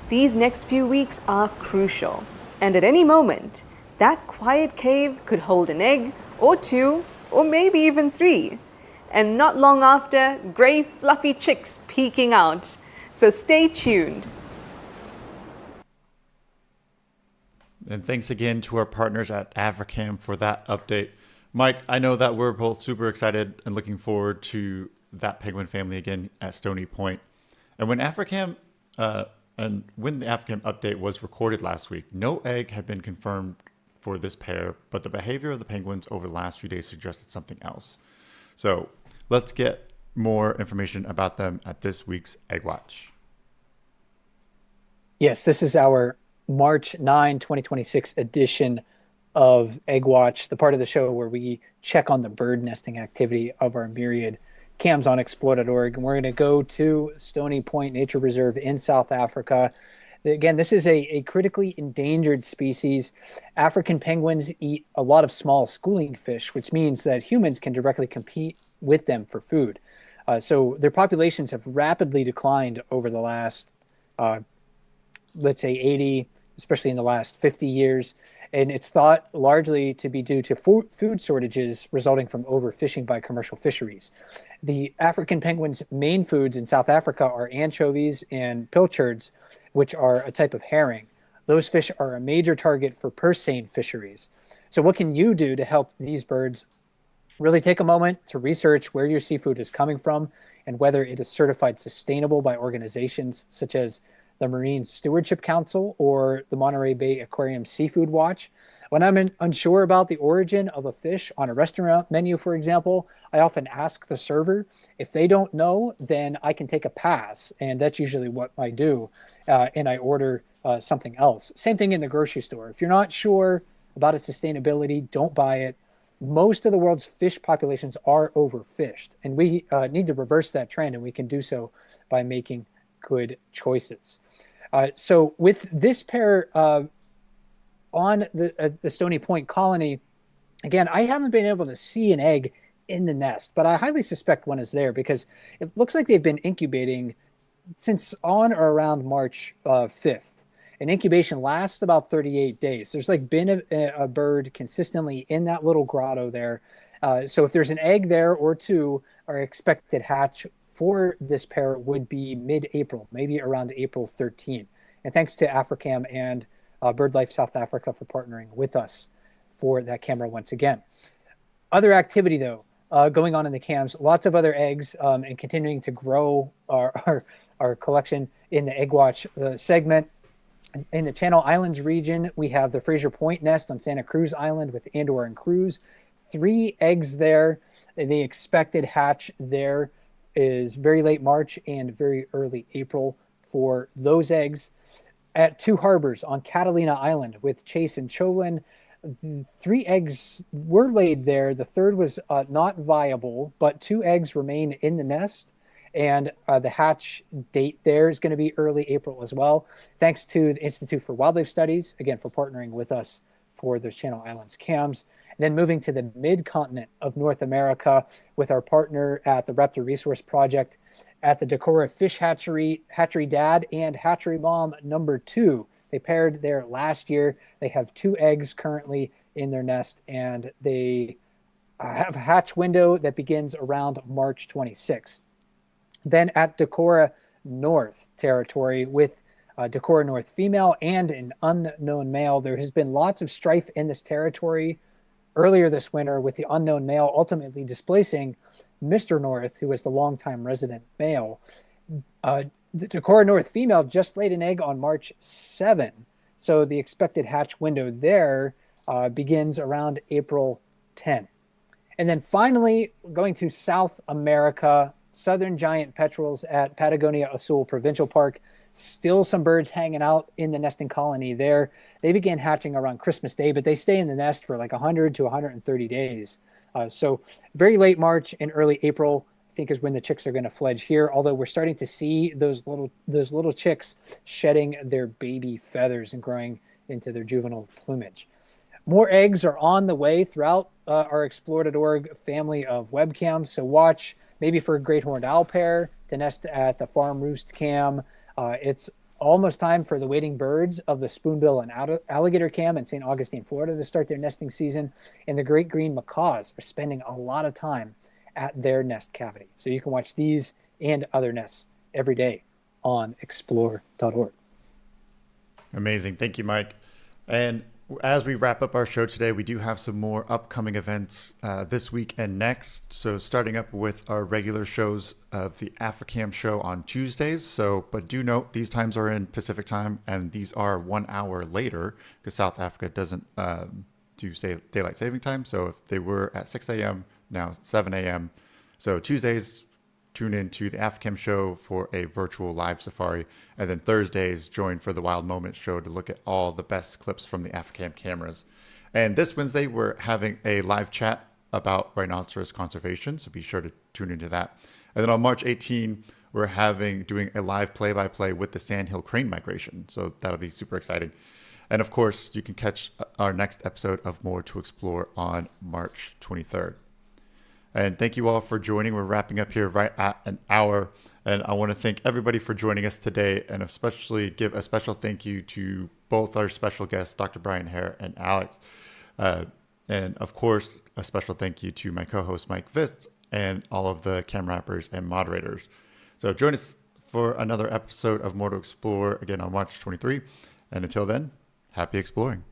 These next few weeks are crucial, and at any moment, that quiet cave could hold an egg, or 2, or maybe even 3. And not long after, gray fluffy chicks peeking out. So stay tuned. And thanks again to our partners at Africam for that update. Mike, I know that we're both super excited and looking forward to that penguin family again at Stony Point. And when the Africam update was recorded last week, no egg had been confirmed for this pair, but the behavior of the penguins over the last few days suggested something else. So let's get more information about them at this week's Egg Watch. Yes, this is our March 9, 2026 edition of Egg Watch, the part of the show where we check on the bird nesting activity of our myriad cams on Explore.org. And we're going to go to Stony Point Nature Reserve in South Africa. Again, this is a critically endangered species. African penguins eat a lot of small schooling fish, which means that humans can directly compete with them for food. So their populations have rapidly declined over the last, let's say 80, especially in the last 50 years. And it's thought largely to be due to food shortages resulting from overfishing by commercial fisheries. The African penguin's main foods in South Africa are anchovies and pilchards, which are a type of herring. Those fish are a major target for purse seine fisheries. So what can you do to help these birds Really take a moment to research where your seafood is coming from and whether it is certified sustainable by organizations such as the Marine Stewardship Council or the Monterey Bay Aquarium Seafood Watch. When I'm unsure about the origin of a fish on a restaurant menu, for example, I often ask the server. If they don't know, then I can take a pass, and that's usually what I do, and I order something else. Same thing in the grocery store. If you're not sure about its sustainability, don't buy it. Most of the world's fish populations are overfished, and we need to reverse that trend, and we can do so by making good choices. So with this pair on the Stony Point colony, again, I haven't been able to see an egg in the nest, but I highly suspect one is there because it looks like they've been incubating since on or around March 5th. And incubation lasts about 38 days. There's like been a bird consistently in that little grotto there. So if there's an egg there or two, our expected hatch for this pair would be mid-April, maybe around April 13. And thanks to Africam and BirdLife South Africa for partnering with us for that camera once again. Other activity though, going on in the cams, lots of other eggs and continuing to grow our collection in the Egg Watch segment. In the Channel Islands region, we have the Fraser Point nest on Santa Cruz Island with Andor and Cruz. 3 eggs there. The expected hatch there is very late March and very early April for those eggs. At 2 harbors on Catalina Island with Chase and Cholin, 3 eggs were laid there. The third was not viable, but 2 eggs remain in the nest. And the hatch date there is going to be early April as well. Thanks to the Institute for Wildlife Studies, again, for partnering with us for those Channel Islands cams. And then moving to the mid-continent of North America with our partner at the Raptor Resource Project at the Decorah Fish Hatchery, Hatchery Dad and Hatchery Mom number 2. They paired there last year. They have 2 eggs currently in their nest, and they have a hatch window that begins around March 26th. Then at Decorah North territory with Decorah North female and an unknown male, there has been lots of strife in this territory earlier this winter with the unknown male ultimately displacing Mr. North, who was the longtime resident male. The Decorah North female just laid an egg on March 7. So the expected hatch window there begins around April 10. And then finally, going to South America, southern giant petrels at Patagonia Azul Provincial Park. Still some birds hanging out in the nesting colony there. They began hatching around Christmas Day, but they stay in the nest for like 100 to 130 days. So very late March and early April, I think, is when the chicks are going to fledge here. Although we're starting to see those little chicks shedding their baby feathers and growing into their juvenile plumage. More eggs are on the way throughout our Explore.org family of webcams. So watch maybe for a great horned owl pair to nest at the Farm Roost cam. It's almost time for the wading birds of the spoonbill and alligator cam in St. Augustine, Florida to start their nesting season. And the great green macaws are spending a lot of time at their nest cavity. So you can watch these and other nests every day on explore.org. Amazing. Thank you, Mike. And as we wrap up our show today, we do have some more upcoming events this week and next. So starting up with our regular shows of the Africam show on Tuesdays. But do note these times are in Pacific time, and these are 1 hour later because South Africa doesn't do daylight saving time. So if they were at 6 a.m., now 7 a.m. So Tuesdays, tune in to the Africam show for a virtual live safari. And then Thursdays, join for the Wild Moments show to look at all the best clips from the Africam cameras. And this Wednesday, we're having a live chat about rhinoceros conservation. So be sure to tune into that. And then on March 18, we're doing a live play-by-play with the Sandhill crane migration. So that'll be super exciting. And of course, you can catch our next episode of More to Explore on March 23rd. And thank you all for joining. We're wrapping up here right at an hour. And I want to thank everybody for joining us today, and especially give a special thank you to both our special guests, Dr. Brian Hare and Alex. And of course, a special thank you to my co-host, Mike Vitz, and all of the cam wrappers and moderators. So join us for another episode of More to Explore again on March 23. And until then, happy exploring.